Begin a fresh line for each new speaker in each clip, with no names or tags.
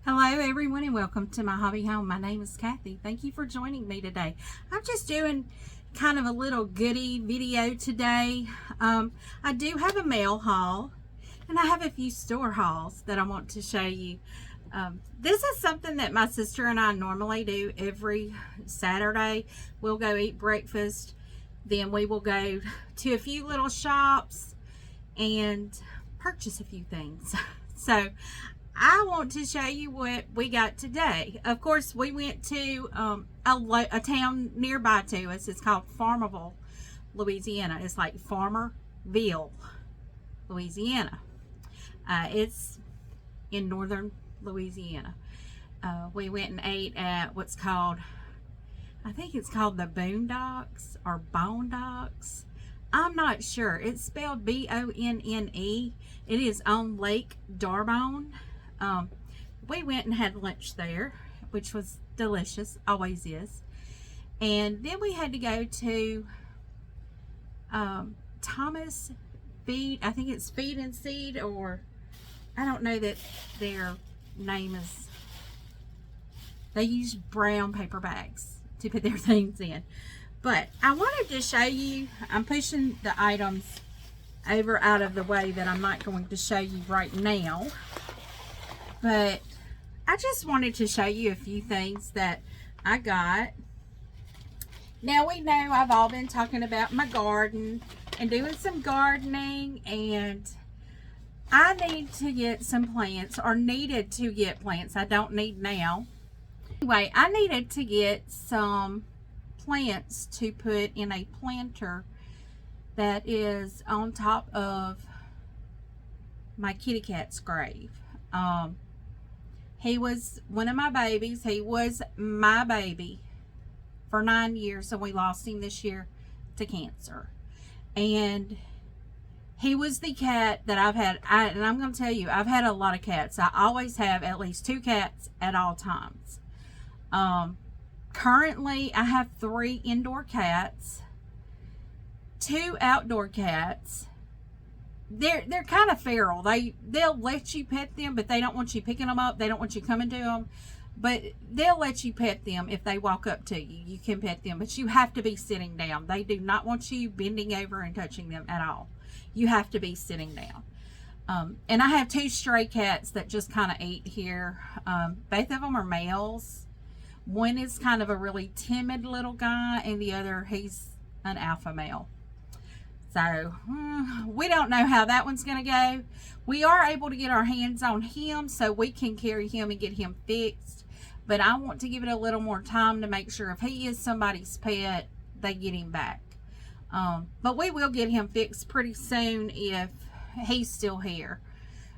Hello everyone and welcome to my hobby home. My name is Cathy. Thank you for joining me today. I'm just doing kind of a little goodie video today. I do have a mail haul and I have a few store hauls that I want to show you. This is something that my sister and I normally do every Saturday. We'll go eat breakfast, then we will go to a few little shops and purchase a few things. So I want to show you what we got today. Of course, we went to a town nearby to us. It's called Farmerville, Louisiana. It's like Farmerville, Louisiana. It's in northern Louisiana. We went and ate at what's called, I think it's called the Boondocks or Boondocks. I'm not sure. It's spelled B-O-N-N-E. It is on Lake Darbone. We went and had lunch there, which was delicious, always is. And then we had to go to Thomas Feed, I think it's Feed and Seed, or I don't know that their name is, they use brown paper bags to put their things in. But I wanted to show you, I'm pushing the items over out of the way that I'm not going to show you right now. But I just wanted to show you a few things that I got. Now we know I've all been talking about my garden and doing some gardening, and I need to get some plants, or needed to get plants. I don't need now. Anyway, I needed to get some plants to put in a planter that is on top of my kitty cat's grave. He was one of my babies. He was my baby for 9 years, so we lost him this year to cancer. And he was the cat that I've had, and I'm going to tell you, I've had a lot of cats. I always have at least 2 cats at all times. Currently, I have 3 indoor cats, 2 outdoor cats. They're kind of feral. They'll let you pet them, but they don't want you picking them up. They don't want you coming to them, but they'll let you pet them if they walk up to you. You can pet them, but you have to be sitting down. They do not want you bending over and touching them at all. You have to be sitting down. And I have 2 stray cats that just kind of eat here. Both of them are males. One is kind of a really timid little guy, and the other, he's an alpha male. So, we don't know how that one's going to go. We are able to get our hands on him so we can carry him and get him fixed. But I want to give it a little more time to make sure if he is somebody's pet, they get him back. But we will get him fixed pretty soon if he's still here.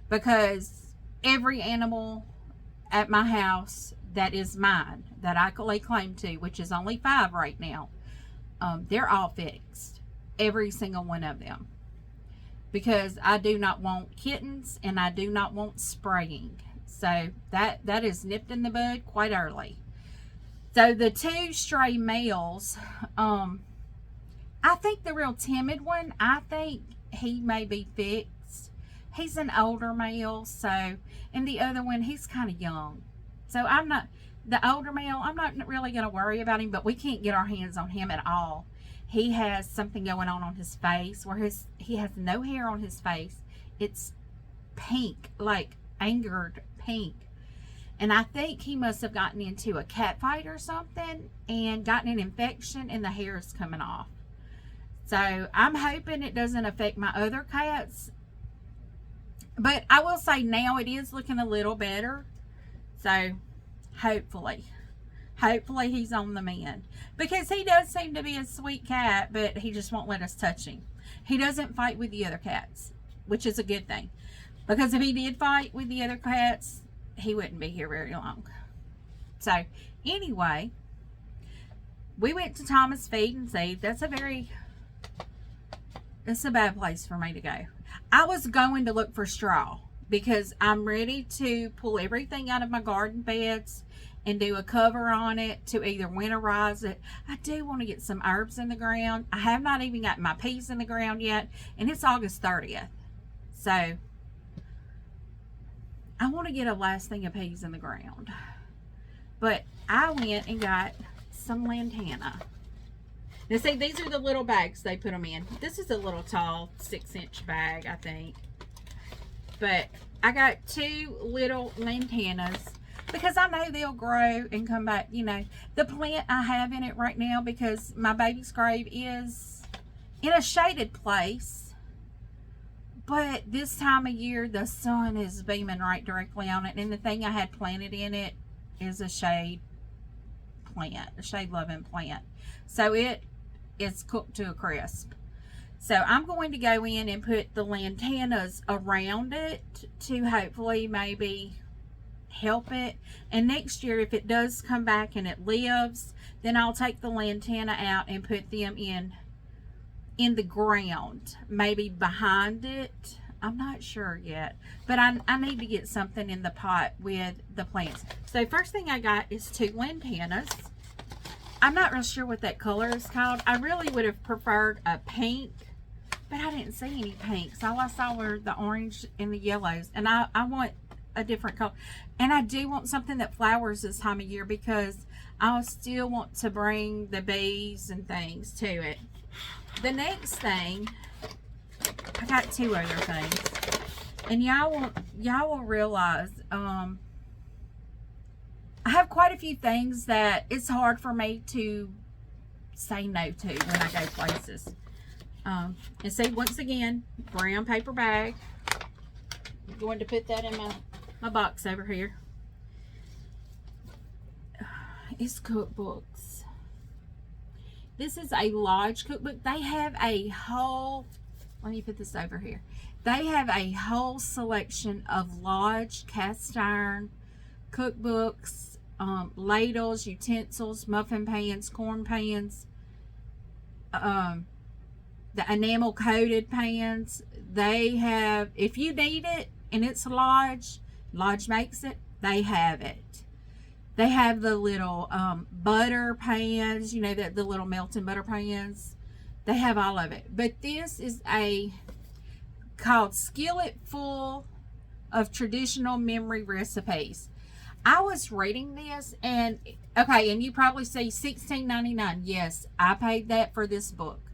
Because every animal at my house that is mine, that I lay claim to, which is only 5 right now, they're all fixed. Every single one of them, because I do not want kittens and I do not want spraying. So that is nipped in the bud quite early. So the 2 stray males, I think the real timid one, I think he may be fixed. He's an older male, so, and the other one, he's kind of young. So the older male, I'm not really going to worry about him, but we can't get our hands on him at all. He has something going on his face where he has no hair on his face. It's pink, like angered pink. And I think he must have gotten into a cat fight or something and gotten an infection, and the hair is coming off. So I'm hoping it doesn't affect my other cats. But I will say now it is looking a little better. So hopefully he's on the mend, because he does seem to be a sweet cat, but he just won't let us touch him. He doesn't fight with the other cats, which is a good thing, because if he did fight with the other cats, he wouldn't be here very long. So anyway, we went to Thomas Feed and Seed. It's a bad place for me to go. I was going to look for straw because I'm ready to pull everything out of my garden beds and do a cover on it to either winterize it. I do want to get some herbs in the ground. I have not even got my peas in the ground yet, and it's August 30th. So I want to get a last thing of peas in the ground. But I went and got some lantana. Now see, these are the little bags they put them in. This is a little tall 6-inch bag, I think. But I got 2 little lantanas because I know they'll grow and come back. You know, the plant I have in it right now, because my baby's grave is in a shaded place. But this time of year, the sun is beaming right directly on it. And the thing I had planted in it is a shade plant, a shade loving plant. So it is cooked to a crisp. So I'm going to go in and put the lantanas around it to hopefully maybe help it. And next year, if it does come back and it lives, then I'll take the lantana out and put them in the ground, maybe behind it. I'm not sure yet, but I need to get something in the pot with the plants. So first thing I got is 2 lantanas. I'm not real sure what that color is called. I really would have preferred a pink, but I didn't see any pinks. All I saw were the orange and the yellows, and I want a different color. And I do want something that flowers this time of year, because I still want to bring the bees and things to it. The next thing, I got 2 other things, and y'all will realize I have quite a few things that it's hard for me to say no to when I go places. And see, once again, brown paper bag. I'm going to put that in my box over here. It's cookbooks. This is a Lodge cookbook. They have a whole, let me put this over here. They have a whole selection of Lodge cast iron cookbooks, ladles, utensils, muffin pans, corn pans, the enamel coated pans. They have, if you need it and it's Lodge makes it, they have it. They have the little butter pans, you know, the little melting butter pans. They have all of it. But this is called Skillet Full of Traditional Memory Recipes. I was reading this, and okay, and you probably see $16.99. Yes, I paid that for this book,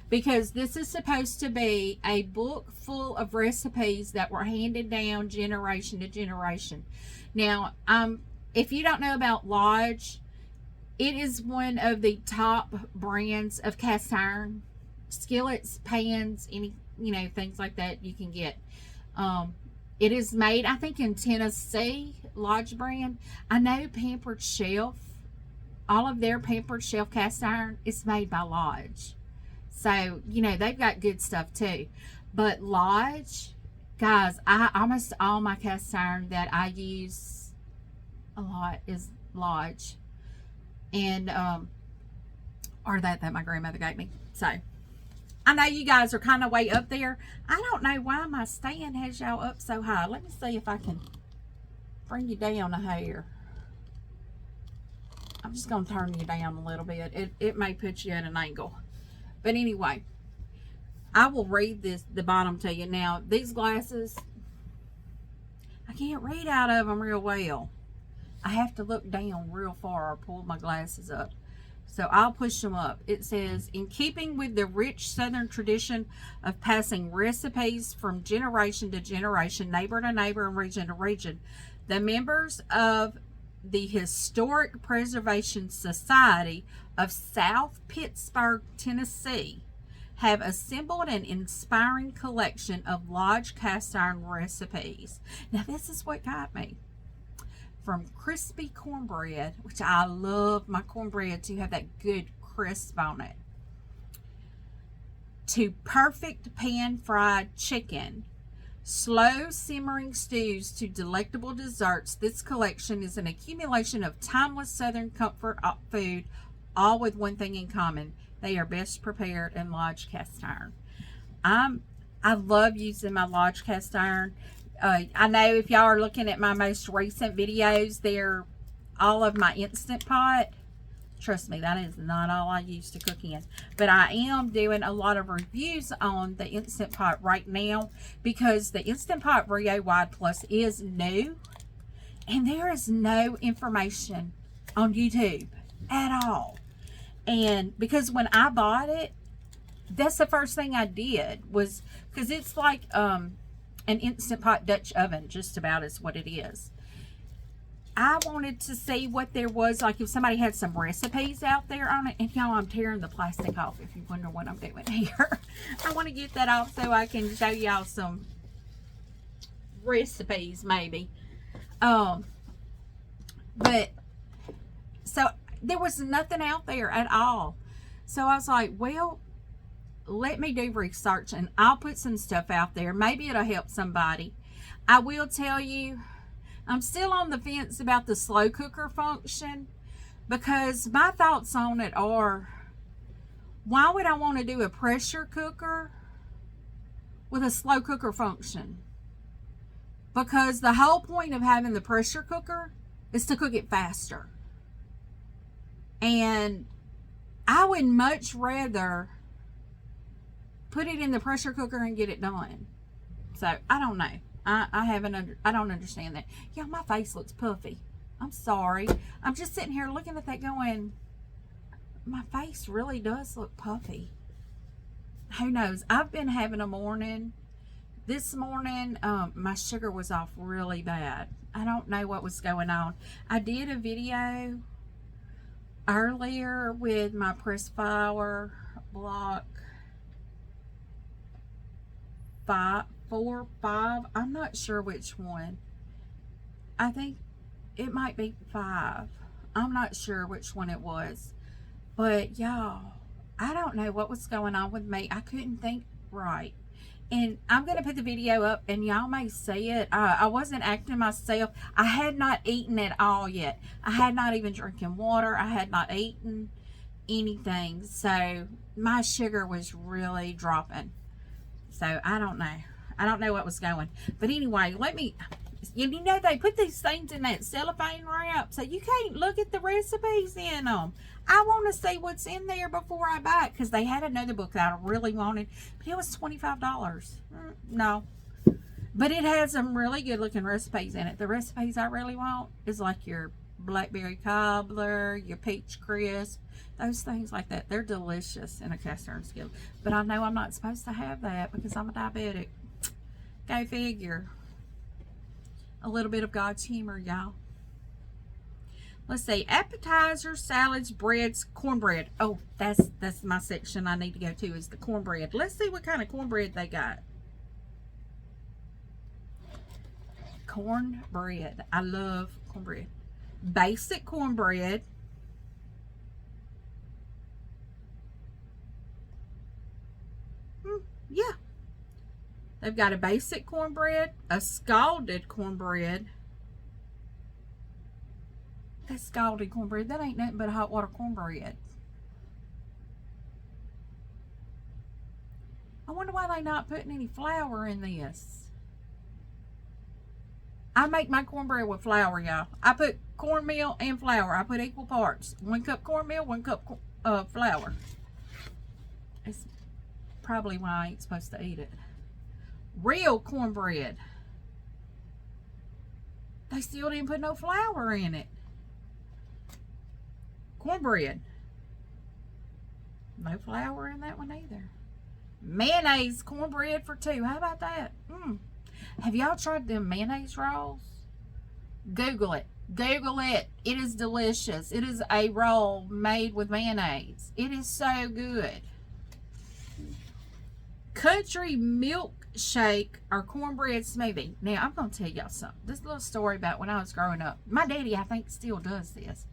because this is supposed to be a book full of recipes that were handed down generation to generation. Now, if you don't know about Lodge, it is one of the top brands of cast iron skillets, pans, any, you know, things like that you can get. It is made, I think, in Tennessee, Lodge brand. I know Pampered Chef, all of their Pampered Chef cast iron is made by Lodge. So, you know, they've got good stuff too. But Lodge, guys, almost all my cast iron that I use a lot is Lodge. And, or that my grandmother gave me. So, I know you guys are kind of way up there. I don't know why my stand has y'all up so high. Let me see if I can bring you down a hair. I'm just going to turn you down a little bit. It may put you at an angle. But anyway, I will read the bottom to you. Now, these glasses, I can't read out of them real well. I have to look down real far or pull my glasses up. So I'll push them up. It says, in keeping with the rich Southern tradition of passing recipes from generation to generation, neighbor to neighbor, and region to region, the members of the Historic Preservation Society of South Pittsburgh, Tennessee, have assembled an inspiring collection of Lodge cast iron recipes. Now, this is what got me. From crispy cornbread, which I love my cornbread to have that good crisp on it, to perfect pan-fried chicken, slow simmering stews to delectable desserts, this collection is an accumulation of timeless Southern comfort food, all with one thing in common. They are best prepared in Lodge cast iron. I love using my Lodge cast iron. I know if y'all are looking at my most recent videos, they're all of my Instant Pot. Trust me, that is not all I used to cook in. But I am doing a lot of reviews on the Instant Pot right now because the Instant Pot Rio Wide Plus is new. And there is no information on YouTube at all. And because when I bought it, that's the first thing I did was, because it's like an Instant Pot Dutch oven, just about is what it is. I wanted to see what there was, like if somebody had some recipes out there on it. And y'all, I'm tearing the plastic off if you wonder what I'm doing here. I want to get that off so I can show y'all some recipes maybe. But so there was nothing out there at all. So I was like, well, let me do research and I'll put some stuff out there. Maybe it'll help somebody. I will tell you, I'm still on the fence about the slow cooker function because my thoughts on it are, why would I want to do a pressure cooker with a slow cooker function? Because the whole point of having the pressure cooker is to cook it faster. And I would much rather put it in the pressure cooker and get it done. So I don't know. I don't understand that. Yeah, my face looks puffy. I'm sorry. I'm just sitting here looking at that going, my face really does look puffy. Who knows? I've been having a morning. This morning, my sugar was off really bad. I don't know what was going on. I did a video earlier with my pressed flour block 4, 5. I'm not sure which one. I think it might be 5. I'm not sure which one it was. But y'all, I don't know what was going on with me. I couldn't think right. And I'm going to put the video up and y'all may see it. I wasn't acting myself. I had not eaten at all yet. I had not even drinking water. I had not eaten anything. So my sugar was really dropping. So I don't know. I don't know what was going. But anyway, you know, they put these things in that cellophane wrap, so you can't look at the recipes in them. I want to see what's in there before I buy it, because they had another book that I really wanted, but it was $25. No. But it has some really good looking recipes in it. The recipes I really want is like your blackberry cobbler, your peach crisp, those things like that. They're delicious in a cast iron skillet. But I know I'm not supposed to have that because I'm a diabetic. Go figure. A little bit of God's humor, y'all. Let's see. Appetizers, salads, breads, cornbread. Oh, that's my section I need to go to, is the cornbread. Let's see what kind of cornbread they got. Cornbread. I love cornbread. Basic cornbread. Yeah. They've got a basic cornbread, a scalded cornbread. That's scalded cornbread. That ain't nothing but hot water cornbread. I wonder why they not putting any flour in this. I make my cornbread with flour, y'all. I put cornmeal and flour. I put equal parts. 1 cup cornmeal, 1 cup flour. It's probably why I ain't supposed to eat it. Real cornbread. They still didn't put no flour in it. Cornbread. No flour in that one either. Mayonnaise cornbread for 2. How about that? Have y'all tried them mayonnaise rolls? Google it. Google it. It is delicious. It is a roll made with mayonnaise. It is so good. Country milkshake or cornbread smoothie. Now, I'm going to tell y'all something. This little story about when I was growing up. My daddy, I think, still does this.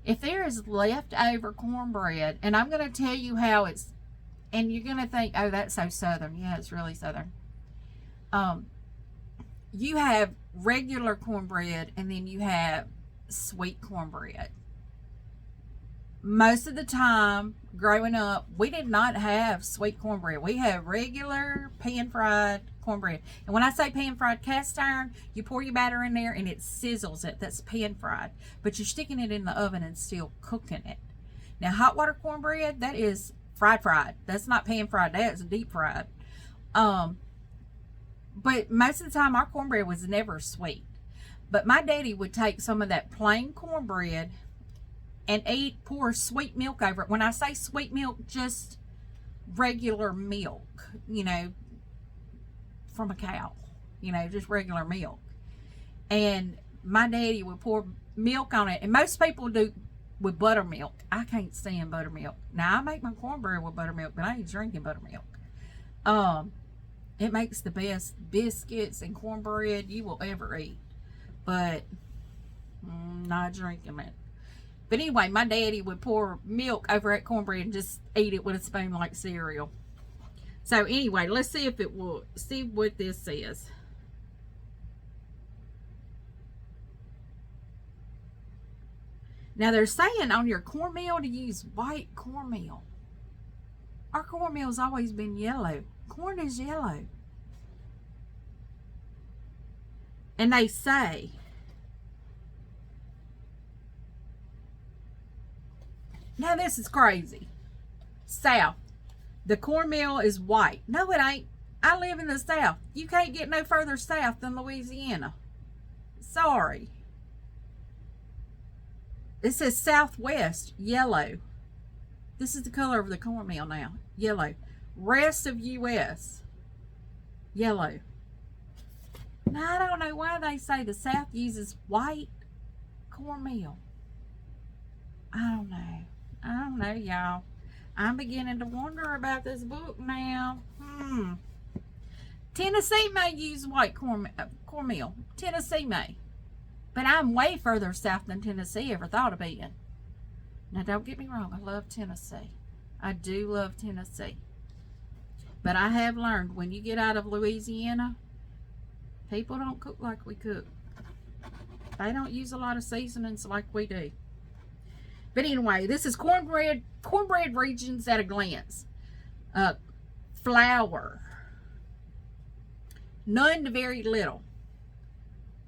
If there is leftover cornbread, and I'm going to tell you how it's, and you're going to think, oh, that's so Southern. Yeah, it's really Southern. You have regular cornbread, and then you have sweet cornbread. Most of the time, growing up, we did not have sweet cornbread. We had regular pan-fried cornbread. And when I say pan-fried cast iron, you pour your batter in there and it sizzles it. That's pan-fried. But you're sticking it in the oven and still cooking it. Now, hot water cornbread, that is fried. That's not pan-fried. That's deep fried. But most of the time, our cornbread was never sweet. But my daddy would take some of that plain cornbread and pour sweet milk over it. When I say sweet milk, just regular milk, you know, from a cow, you know, just regular milk. And my daddy would pour milk on it. And most people do with buttermilk. I can't stand buttermilk. Now, I make my cornbread with buttermilk, but I ain't drinking buttermilk. It makes the best biscuits and cornbread you will ever eat. But not drinking it. But anyway, my daddy would pour milk over that cornbread and just eat it with a spoon like cereal. So anyway, let's see if it will, see what this says. Now they're saying on your cornmeal to use white cornmeal. Our cornmeal's always been yellow. Corn is yellow. And they say, now this is crazy. South, the cornmeal is white. No, it ain't. I live in the South. You can't get no further south than Louisiana. Sorry. It says Southwest, yellow. This is the color of the cornmeal now, yellow. Rest of U.S., yellow. Now, I don't know why they say the South uses white cornmeal. I don't know, y'all. I'm beginning to wonder about this book now. Tennessee may use white cornmeal. Tennessee may. But I'm way further south than Tennessee ever thought of being. Now, don't get me wrong. I love Tennessee. I do love Tennessee. But I have learned when you get out of Louisiana, people don't cook like we cook. They don't use a lot of seasonings like we do. But anyway, this is cornbread regions at a glance. Flour. None to very little.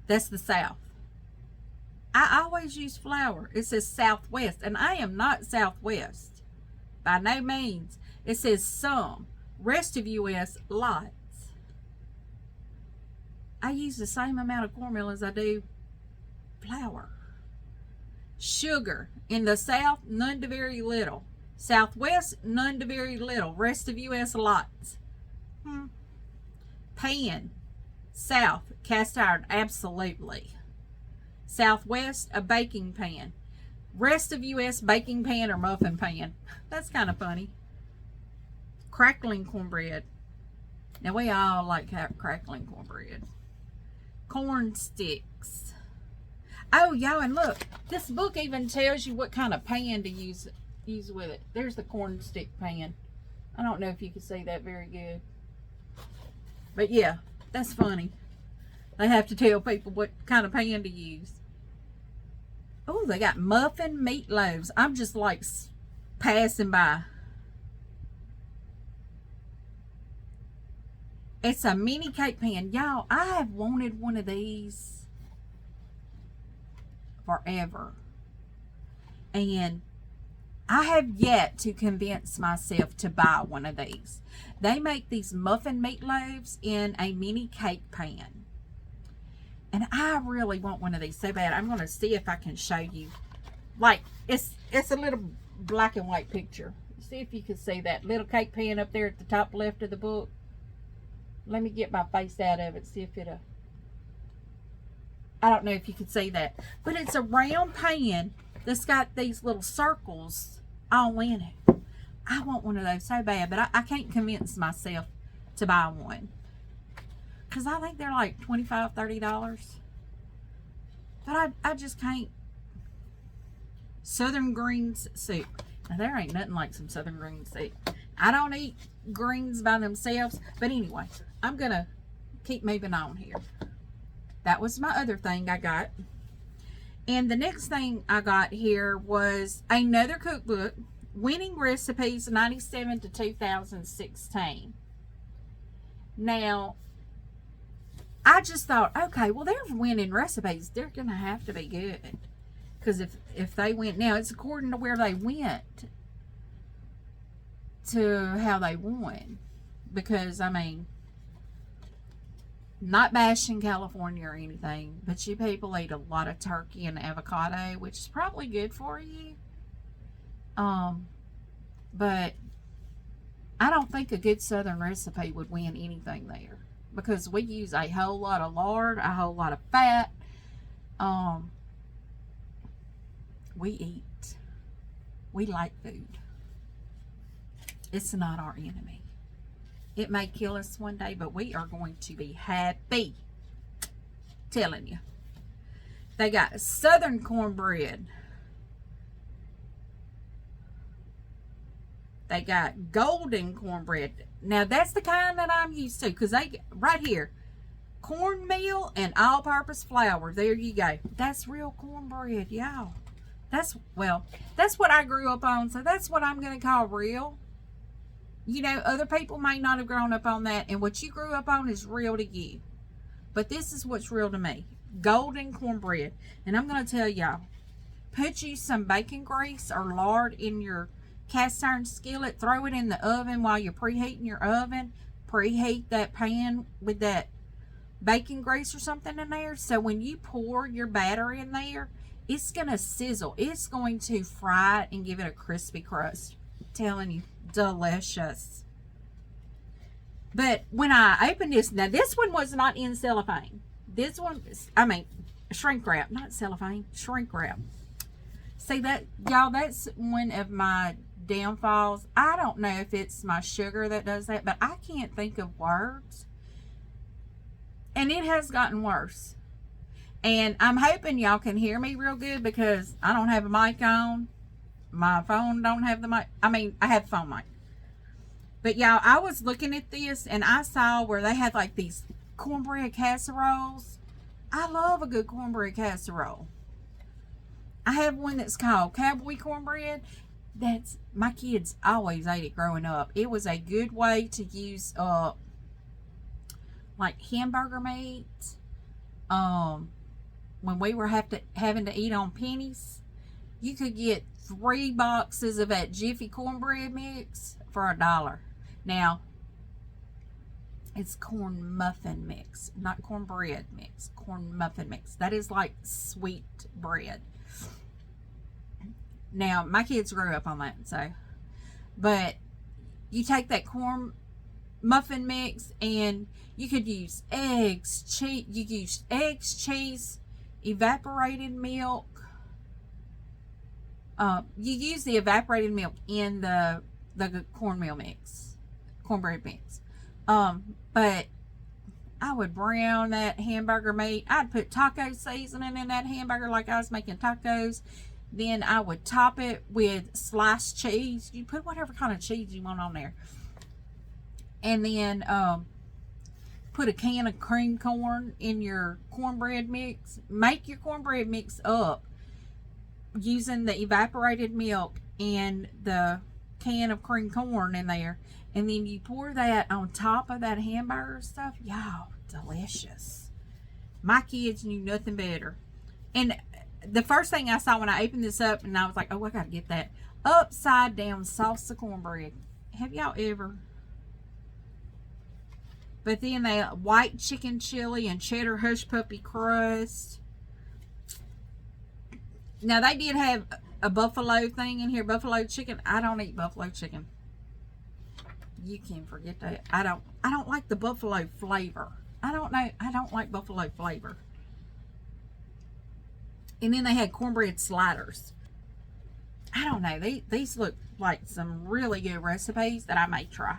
That's the South. I always use flour. It says Southwest, and I am not Southwest. By no means. It says some. Rest of U.S., lots. I use the same amount of cornmeal as I do flour. Sugar. In the South, none to very little. Southwest, none to very little. Rest of U.S., lots. Pan. South, cast iron, absolutely. Southwest, a baking pan. Rest of U.S., baking pan or muffin pan. That's kind of funny. Crackling cornbread. Now, we all like crackling cornbread. Corn sticks. Oh, y'all, and look, this book even tells you what kind of pan to use with it. There's the corn stick pan. I don't know if you can see that very good. But yeah, that's funny. They have to tell people what kind of pan to use. Oh, they got muffin meatloaves. I'm just like passing by. It's a mini cake pan. Y'all, I have wanted one of these forever. And I have yet to convince myself to buy one of these. They make these muffin meatloaves in a mini cake pan. And I really want one of these so bad. I'm going to see if I can show you. Like, it's a little black and white picture. See if you can see that little cake pan up there at the top left of the book. Let me get my face out of it. See if it'll... I don't know if you can see that. But it's a round pan that's got these little circles all in it. I want one of those so bad. But I can't convince myself to buy one. Because I think they're like $25, $30. But I just can't. Southern greens soup. Now, there ain't nothing like some southern green soup. I don't eat greens by themselves. But anyway, I'm going to keep moving on here. That was my other thing I got. And the next thing I got here was another cookbook. Winning Recipes 97 to 2016. Now, I just thought, okay, well, they're winning recipes. They're going to have to be good. Because if they went, now it's according to where they went to how they won. Because, I mean, not bashing California or anything, but you people eat a lot of turkey and avocado, which is probably good for you. But I don't think a good Southern recipe would win anything there. Because we use a whole lot of lard, a whole lot of fat. We eat. We like food. It's not our enemy. It may kill us one day, but we are going to be happy. Telling you. They got Southern cornbread. They got golden cornbread. Now, that's the kind that I'm used to. Because they, right here, cornmeal and all-purpose flour. There you go. That's real cornbread, y'all. That's what I grew up on. So, that's what I'm going to call real. You know, other people may not have grown up on that. And what you grew up on is real to you. But this is what's real to me. Golden cornbread. And I'm going to tell y'all. Put you some bacon grease or lard in your cast iron skillet. Throw it in the oven while you're preheating your oven. Preheat that pan with that bacon grease or something in there. So when you pour your batter in there, it's going to sizzle. It's going to fry it and give it a crispy crust. I'm telling you, delicious. But when I opened this, now this one was not in cellophane. This one, I mean, shrink wrap, not cellophane, shrink wrap. See that, y'all, that's one of my downfalls. I don't know if it's my sugar that does that, but I can't think of words. And it has gotten worse. And I'm hoping y'all can hear me real good because I don't have a mic on. My phone don't have the mic. I mean, I have the phone mic. But y'all, I was looking at this and I saw where they had like these cornbread casseroles. I love a good cornbread casserole. I have one that's called cowboy cornbread. That's, my kids always ate it growing up. It was a good way to use like hamburger meat. When we were having to eat on pennies, you could get 3 boxes of that Jiffy cornbread mix for $1. Now, it's corn muffin mix, not cornbread mix. Corn muffin mix. That is like sweet bread. Now, my kids grew up on that, so. But you take that corn muffin mix and you could use eggs, cheese. You use eggs, cheese, evaporated milk. You use the evaporated milk in the cornmeal mix, cornbread mix. But I would brown that hamburger meat. I'd put taco seasoning in that hamburger like I was making tacos. Then I would top it with sliced cheese. You put whatever kind of cheese you want on there. And then put a can of cream corn in your cornbread mix. Make your cornbread mix up using the evaporated milk and the can of cream corn in there. And then you pour that on top of that hamburger stuff. Y'all, delicious. My kids knew nothing better. And the first thing I saw when I opened this up, and I was like, oh, I got to get that. Upside down salsa cornbread. Have y'all ever? But then they white chicken chili and cheddar hush puppy crust. Now, they did have a buffalo thing in here. Buffalo chicken. I don't eat buffalo chicken. You can forget that. I don't like the buffalo flavor. I don't know. I don't like buffalo flavor. And then they had cornbread sliders. I don't know. These look like some really good recipes that I may try.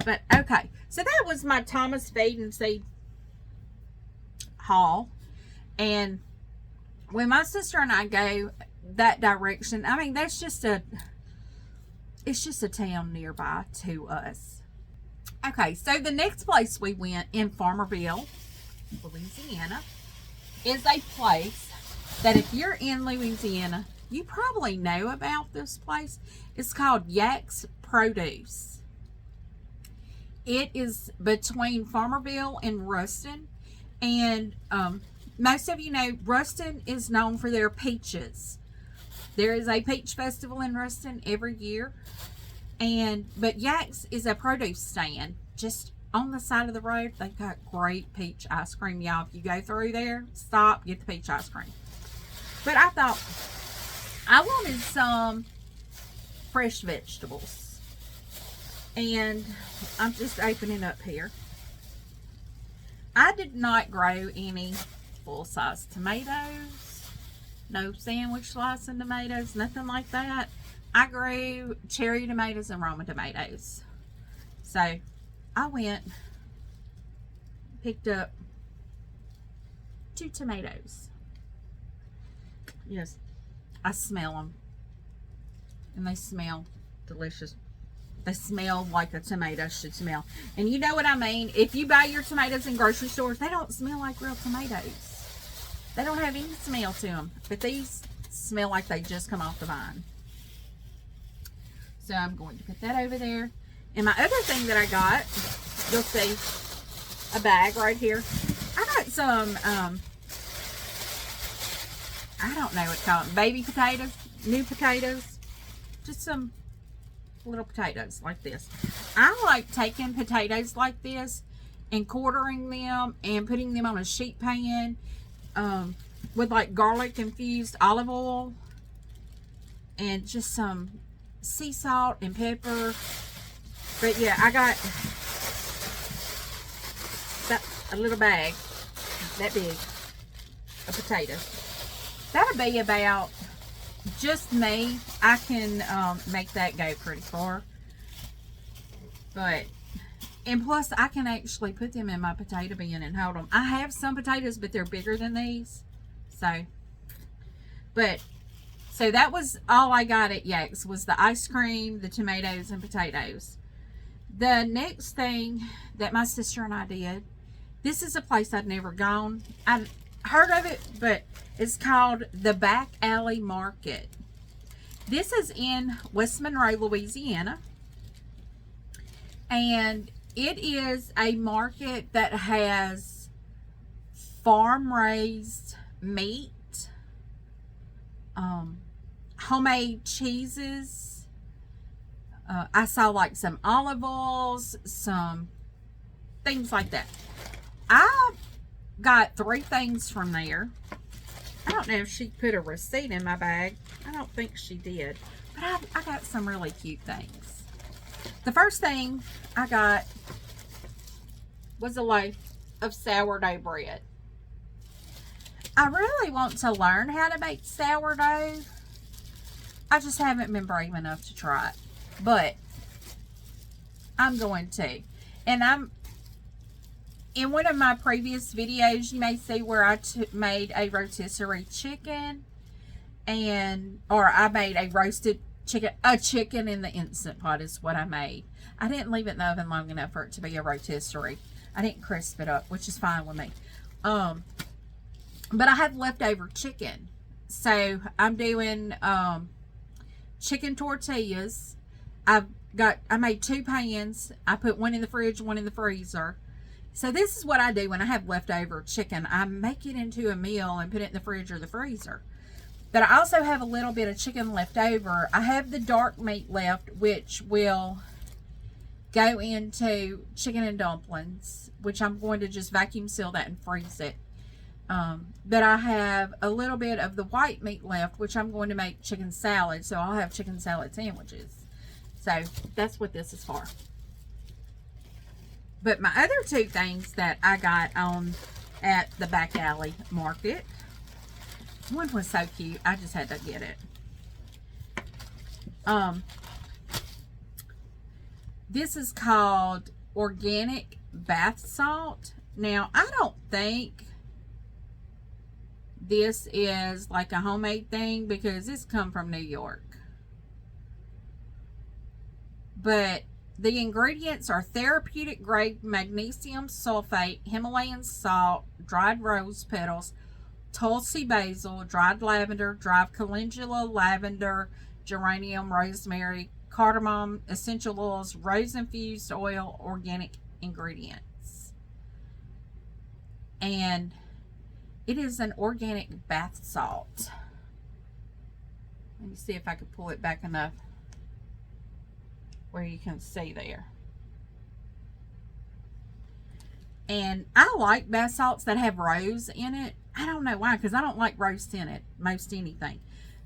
But, okay. So, that was my Thomas Feed and Seed haul. And when my sister and I go that direction, I mean, it's just a town nearby to us. Okay, so the next place we went in Farmerville, Louisiana, is a place that if you're in Louisiana, you probably know about this place. It's called Yak's Produce. It is between Farmerville and Ruston. And most of you know Ruston is known for their peaches. There is a peach festival in Ruston every year. But Yak's is a produce stand just on the side of the road. They've got great peach ice cream, y'all. If you go through there, stop, get the peach ice cream. But I thought I wanted some fresh vegetables. And I'm just opening up here. I did not grow any full-size tomatoes. No sandwich slicing tomatoes, nothing like that. I grew cherry tomatoes and Roma tomatoes. So I went, picked up 2 tomatoes. Yes, I smell them. And they smell delicious. They smell like a tomato should smell. And you know what I mean? If you buy your tomatoes in grocery stores, they don't smell like real tomatoes. They don't have any smell to them. But these smell like they just come off the vine. So I'm going to put that over there. And my other thing that I got, you'll see a bag right here. I got some, I don't know what to call them, baby potatoes, new potatoes. Just some little potatoes like this. I like taking potatoes like this and quartering them and putting them on a sheet pan with like garlic infused olive oil and just some sea salt and pepper. But yeah, I got a little bag that big of potatoes. That'll be about just me. I can make that go pretty far. But, and plus I can actually put them in my potato bin and hold them. I have some potatoes, but they're bigger than these. So, so that was all I got at Yak's, was the ice cream, the tomatoes, and potatoes. The next thing that my sister and I did, this is a place I'd never gone. I'd heard of it, but it's called the Back Alley Market. This is in West Monroe, Louisiana. And it is a market that has farm-raised meat, homemade cheeses. I saw like some olive oils, some things like that. I got 3 things from there. I don't know if she put a receipt in my bag. I don't think she did. But I got some really cute things. The first thing I got was a loaf of sourdough bread. I really want to learn how to make sourdough. I just haven't been brave enough to try it. But I'm going to. And in one of my previous videos, you may see where I made a rotisserie chicken. Or I made a roasted chicken. A chicken in the Instant Pot is what I made. I didn't leave it in the oven long enough for it to be a rotisserie. I didn't crisp it up, which is fine with me. But I have leftover chicken. So I'm doing chicken tortillas. I made 2 pans. I put one in the fridge, one in the freezer. So this is what I do when I have leftover chicken. I make it into a meal and put it in the fridge or the freezer. But I also have a little bit of chicken left over. I have the dark meat left, which will go into chicken and dumplings, which I'm going to just vacuum seal that and freeze it. But I have a little bit of the white meat left, which I'm going to make chicken salad. So I'll have chicken salad sandwiches. So that's what this is for. But my other 2 things that I got at the Back Alley Market, one was so cute, I just had to get it. This is called organic bath salt. Now, I don't think this is like a homemade thing because this come from New York. But the ingredients are therapeutic grade magnesium sulfate, Himalayan salt, dried rose petals, Tulsi basil, dried lavender, dried calendula, lavender, geranium, rosemary, cardamom, essential oils, rose infused oil, organic ingredients. And it is an organic bath salt. Let me see if I can pull it back enough where you can see there. And I like bath salts that have rose in it. I don't know why, because I don't like rose in it, most anything.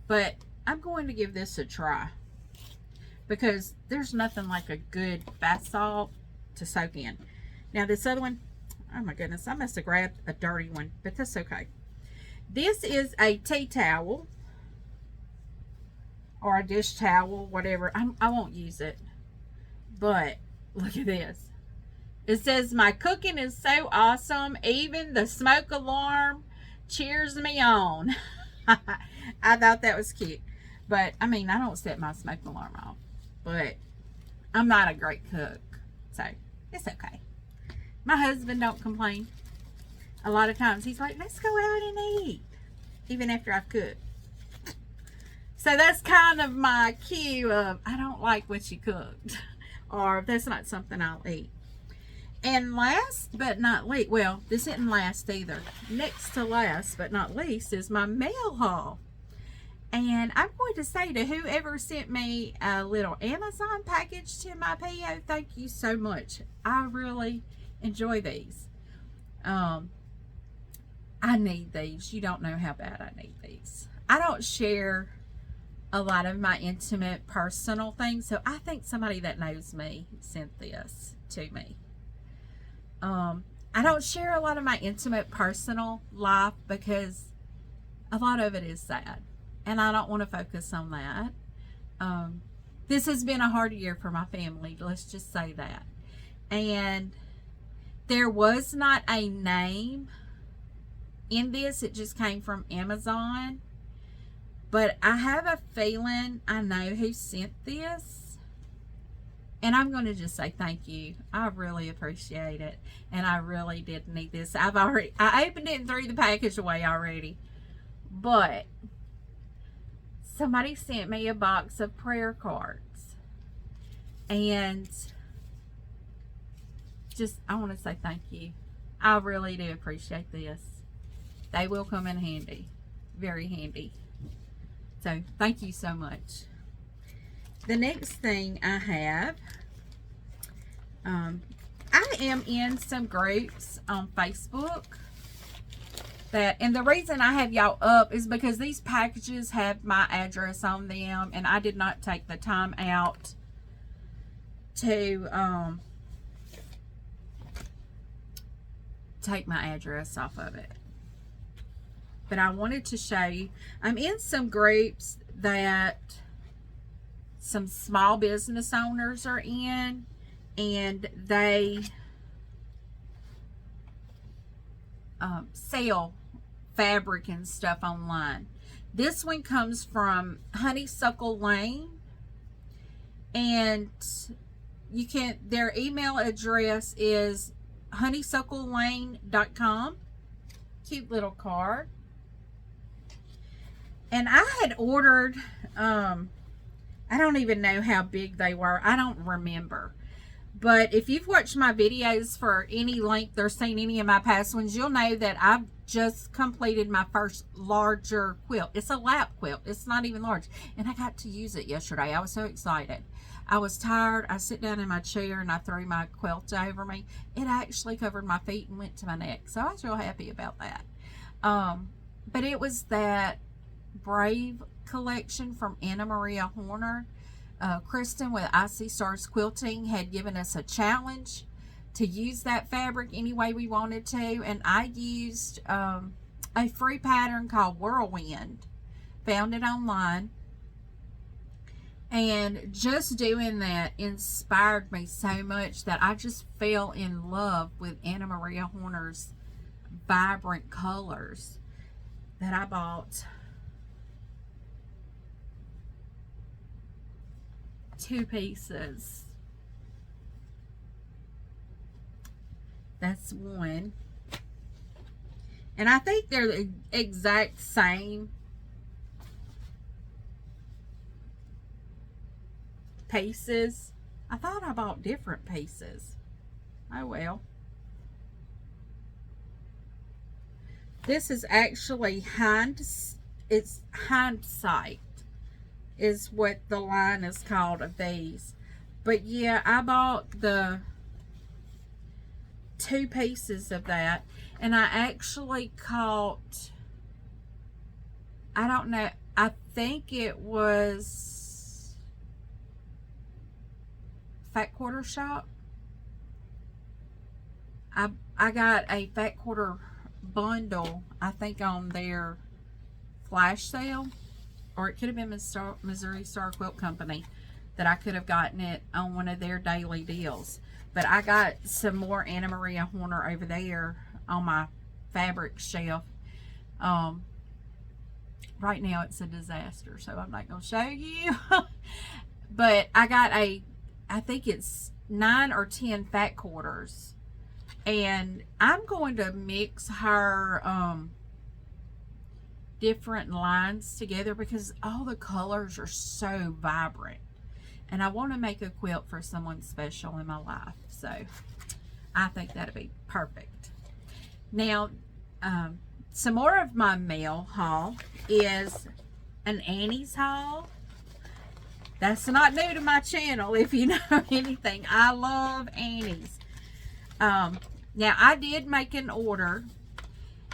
But I'm going to give this a try, because there's nothing like a good bath salt to soak in. Now this other one, oh my goodness, I must have grabbed a dirty one, but that's okay. This is a tea towel or a dish towel, whatever. I won't use it, but look at this. It says, my cooking is so awesome, even the smoke alarm cheers me on. I thought that was cute. But, I mean, I don't set my smoke alarm off. But I'm not a great cook, so it's okay. My husband don't complain. A lot of times he's like, let's go out and eat, even after I've cooked. So that's kind of my cue of, I don't like what you cooked, or that's not something I'll eat. And last but not least, well, this isn't last either. Next to last but not least is my mail haul. And I'm going to say to whoever sent me a little Amazon package to my PO, thank you so much. I really enjoy these. I need these. You don't know how bad I need these. I don't share a lot of my intimate personal things, so I think somebody that knows me sent this to me. I don't share a lot of my intimate personal life because a lot of it is sad, and I don't want to focus on that. This has been a hard year for my family, let's just say that. And there was not a name in this, it just came from Amazon. But I have a feeling I know who sent this. And I'm going to just say thank you. I really appreciate it. And I really did need this. I opened it and threw the package away already. But somebody sent me a box of prayer cards. And just, I want to say thank you. I really do appreciate this. They will come in handy. Very handy. So, thank you so much. The next thing I have, I am in some groups on Facebook and the reason I have y'all up is because these packages have my address on them, and I did not take the time out to take my address off of it. But I wanted to show you, I'm in some groups that some small business owners are in, and they sell fabric and stuff online. This one comes from Honeysuckle Lane, and you can, their email address is honeysucklelane.com. Cute little card. And I had ordered, I don't even know how big they were. I don't remember. But if you've watched my videos for any length or seen any of my past ones, you'll know that I've just completed my first larger quilt. It's a lap quilt. It's not even large. And I got to use it yesterday. I was so excited. I was tired. I sit down in my chair and I threw my quilt over me. It actually covered my feet and went to my neck. So I was real happy about that. But it was that Brave collection from Anna Maria Horner. Kristen with Icy Stars Quilting had given us a challenge to use that fabric any way we wanted to, and I used a free pattern called Whirlwind. Found it online, and just doing that inspired me so much that I just fell in love with Anna Maria Horner's vibrant colors that I bought 2 pieces. That's one. And I think they're the exact same pieces. I thought I bought different pieces. Oh well. This is actually it's hindsight is what the line is called of these. But yeah, I bought the 2 pieces of that, and I actually caught, I don't know, I think it was Fat Quarter Shop. I got a Fat Quarter bundle, I think, on their flash sale, or it could have been Missouri Star Quilt Company, that I could have gotten it on one of their daily deals. But I got some more Anna Maria Horner over there on my fabric shelf. Right now it's a disaster, so I'm not going to show you. But I got I think it's 9 or 10 fat quarters. And I'm going to mix her different lines together because all the colors are so vibrant. And I want to make a quilt for someone special in my life. So I think that'd be perfect. Now, some more of my mail haul is an Annie's haul. That's not new to my channel, if you know anything. I love Annie's. Now, I did make an order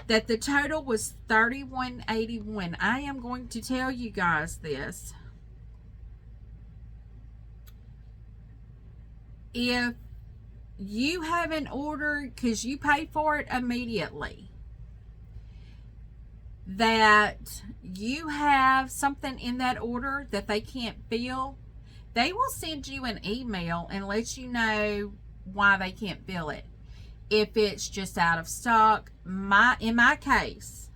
that the total was $31.81. I am going to tell you guys this. If you haven't ordered, because you pay for it immediately, that you have something in that order that they can't fill, they will send you an email and let you know why they can't fill it. If it's just out of stock. In my case,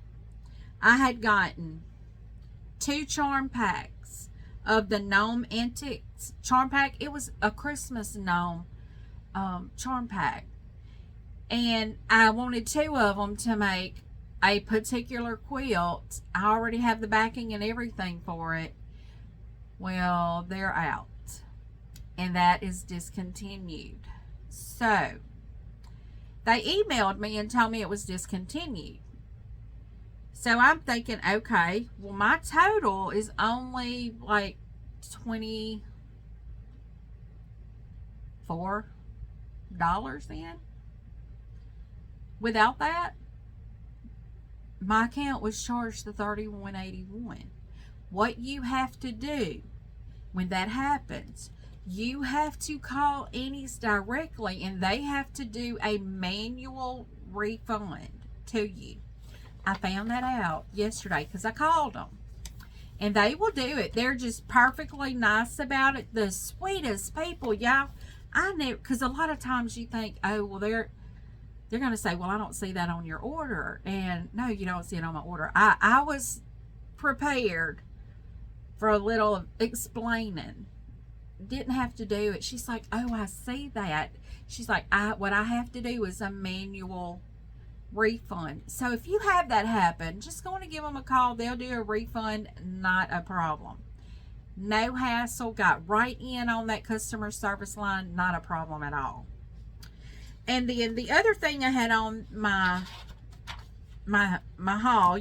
I had gotten 2 charm packs of the Gnome Antics charm pack. It was a Christmas gnome charm pack, and I wanted 2 of them to make a particular quilt. I already have the backing and everything for it. Well, they're out, and that is discontinued. So they emailed me and told me it was discontinued. So I'm thinking, okay, well, my total is only like $24 then. Without that, my account was charged the $31.81. What you have to do when that happens, you have to call Annie's directly, and they have to do a manual refund to you. I found that out yesterday because I called them, and they will do it. They're just perfectly nice about it. The sweetest people, y'all. I never, because a lot of times you think, oh, well, they're going to say, well, I don't see that on your order. And no, you don't see it on my order. I was prepared for a little explaining. Didn't have to do it. She's like, oh, I see that. She's like, what I have to do is a manual refund. So if you have that happen, just go and give them a call. They'll do a refund. Not a problem. No hassle. Got right in on that customer service line. Not a problem at all. And then the other thing I had on my haul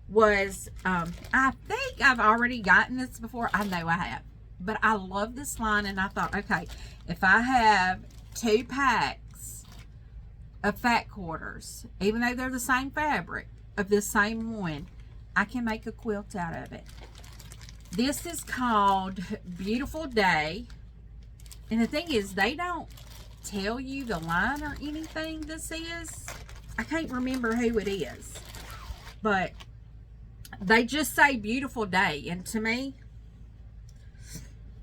was I think I've already gotten this before. I know I have. But I love this line, and I thought, okay, if I have 2 packs of fat quarters, even though they're the same fabric, of this same one, I can make a quilt out of it. This is called Beautiful Day. And the thing is, they don't tell you the line or anything this is. I can't remember who it is. But they just say Beautiful Day. And to me,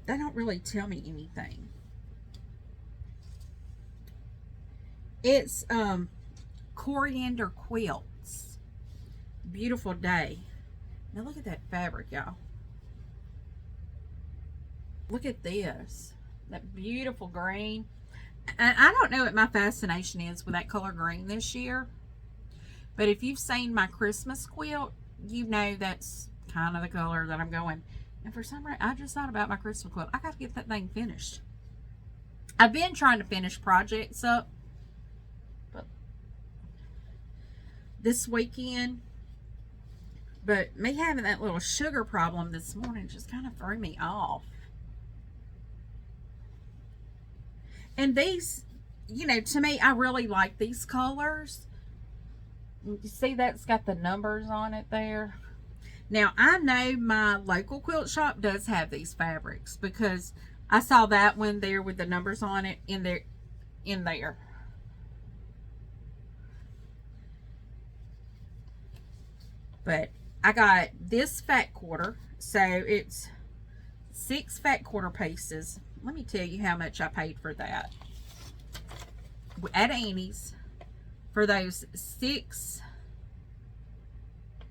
they don't really tell me anything. It's Coriander Quilts. Beautiful Day. Now look at that fabric, y'all. Look at this. That beautiful green. And I don't know what my fascination is with that color green this year. But if you've seen my Christmas quilt, you know that's kind of the color that I'm going. And for some reason, I just thought about my Christmas quilt. I got to get that thing finished. I've been trying to finish projects up. this weekend. But me having that little sugar problem this morning just kind of threw me off. And these, you know, to me, I really like these colors. You see that's got the numbers on it there. Now, I know my local quilt shop does have these fabrics because I saw that one there with the numbers on it in there. But I got this fat quarter, so it's 6 fat quarter pieces. Let me tell you how much I paid for that at Annie's. For those 6,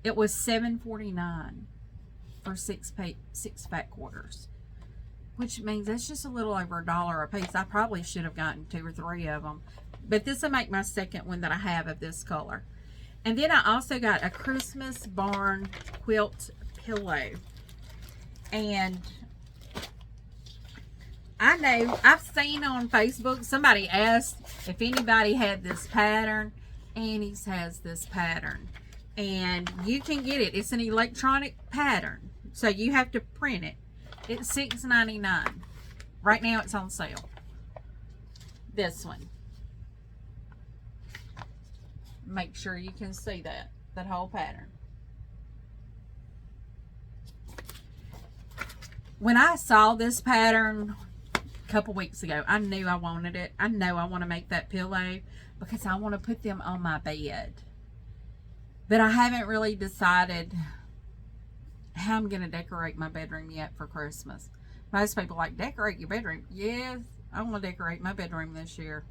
it was $7.49 for 6 fat quarters, which means that's just a little over $1 a piece. I probably should have gotten 2 or 3 of them, but this will make my second one that I have of this color. And then I also got a Christmas barn quilt pillow. And I know I've seen on Facebook, somebody asked if anybody had this pattern. Annie's has this pattern. And you can get it. It's an electronic pattern. So you have to print it. It's $6.99. Right now it's on sale. This one. Make sure you can see that whole pattern. When I saw this pattern a couple weeks ago, I knew I wanted it. I know I want to make that pillow because I want to put them on my bed. But I haven't really decided how I'm going to decorate my bedroom yet for Christmas. Most people like, decorate your bedroom. Yes, I want to decorate my bedroom this year.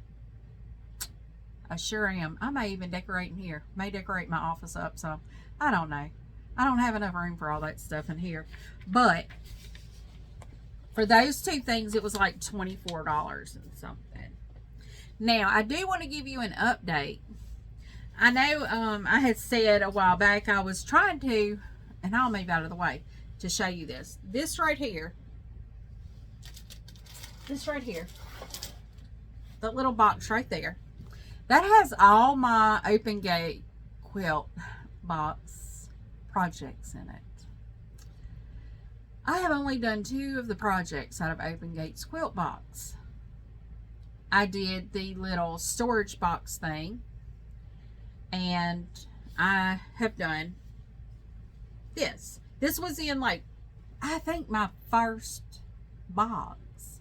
I sure am. I may even decorate in here. May decorate my office up some. I don't know. I don't have enough room for all that stuff in here. But for those 2 things, it was like $24 and something. Now, I do want to give you an update. I know I had said a while back I was trying to, and I'll move out of the way to show you this. This right here. This right here. The little box right there. That has all my open gate quilt box projects in it. I have only done 2 of the projects out of Open Gate's quilt box. I did the little storage box thing, and I have done this. This was in, like, I think my first box,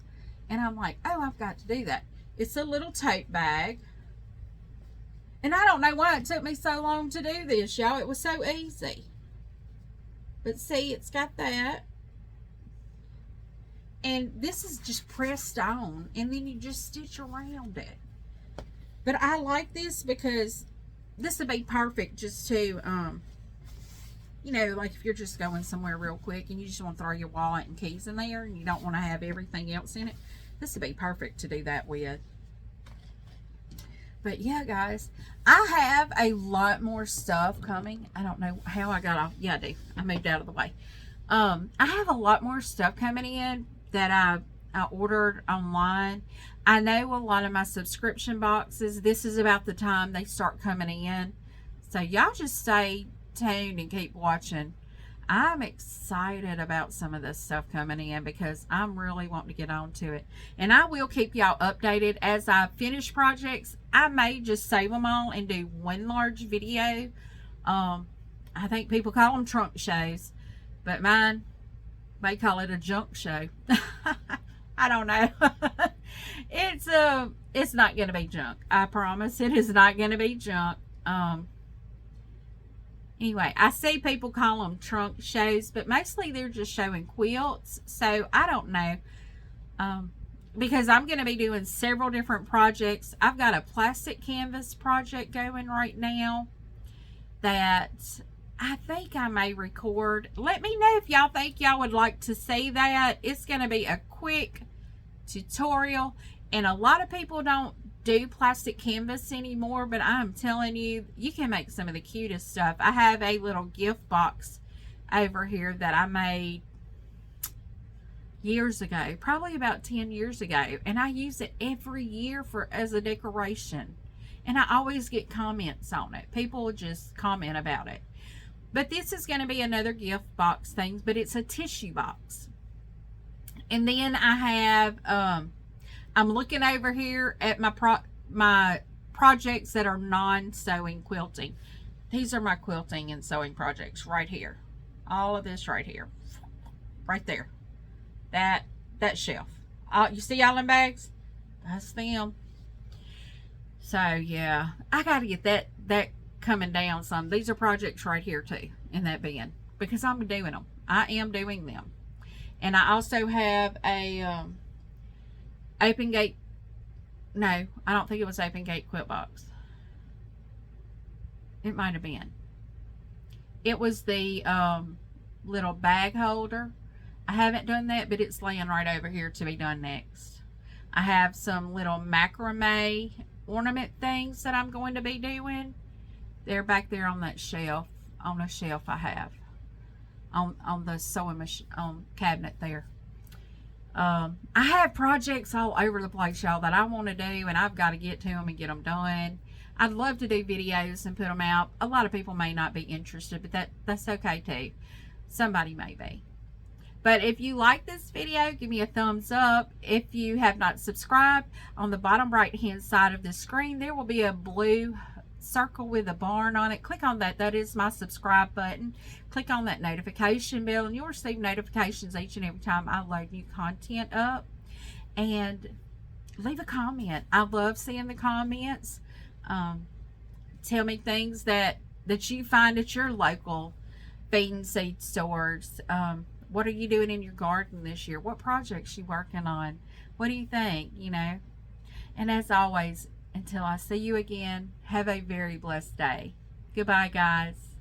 and I'm like, oh, I've got to do that. It's a little tote bag. And I don't know why it took me so long to do this, y'all. It was so easy. But see, it's got that. And this is just pressed on. And then you just stitch around it. But I like this because this would be perfect just to, you know, like if you're just going somewhere real quick and you just want to throw your wallet and keys in there and you don't want to have everything else in it. This would be perfect to do that with. But yeah, guys, I have a lot more stuff coming. I don't know how I got off. Yeah, I do. I moved out of the way. I have a lot more stuff coming in that I ordered online. I know a lot of my subscription boxes, this is about the time they start coming in. So y'all just stay tuned and keep watching. I'm excited about some of this stuff coming in because I'm really wanting to get on to it. And I will keep y'all updated as I finish projects. I may just save them all and do one large video. I think people call them trunk shows, but mine, they call it a junk show. I don't know. It's not going to be junk. I promise it is not going to be junk. Anyway, I see people call them trunk shows, but mostly they're just showing quilts. So I don't know. Because I'm going to be doing several different projects. I've got a plastic canvas project going right now that I think I may record. Let me know if y'all think y'all would like to see that. It's going to be a quick tutorial. And a lot of people don't do plastic canvas anymore, but I'm telling you, you can make some of the cutest stuff. I have a little gift box over here that I made years ago, probably about 10 years ago, and I use it every year as a decoration. And I always get comments on it. People just comment about it. But this is going to be another gift box thing, but it's a tissue box. And then I have, I'm looking over here at my projects that are non-sewing quilting. These are my quilting and sewing projects right here. All of this right here. Right there. That shelf. You see all them bags? That's them. So yeah, I got to get that coming down some. These are projects right here too in that bin because I'm doing them. I am doing them. And I also have a open gate. No, I don't think it was open gate quilt box. It might have been. It was the little bag holder. I haven't done that, but it's laying right over here to be done next. I have some little macrame ornament things that I'm going to be doing. They're back there on that shelf, on a shelf I have. On the sewing machine cabinet there. I have projects all over the place, y'all, that I want to do, and I've got to get to them and get them done. I'd love to do videos and put them out. A lot of people may not be interested, but that's okay too. Somebody may be. But if you like this video, give me a thumbs up. If you have not subscribed, on the bottom right hand side of the screen, there will be a blue circle with a barn on it. Click on that. That is my subscribe button. Click on that notification bell and you'll receive notifications each and every time I load new content up. And leave a comment. I love seeing the comments. Tell me things that you find at your local feed and seed stores. What are you doing in your garden this year? What projects you working on? What do you think? You know. And as always, until I see you again, have a very blessed day. Goodbye, guys.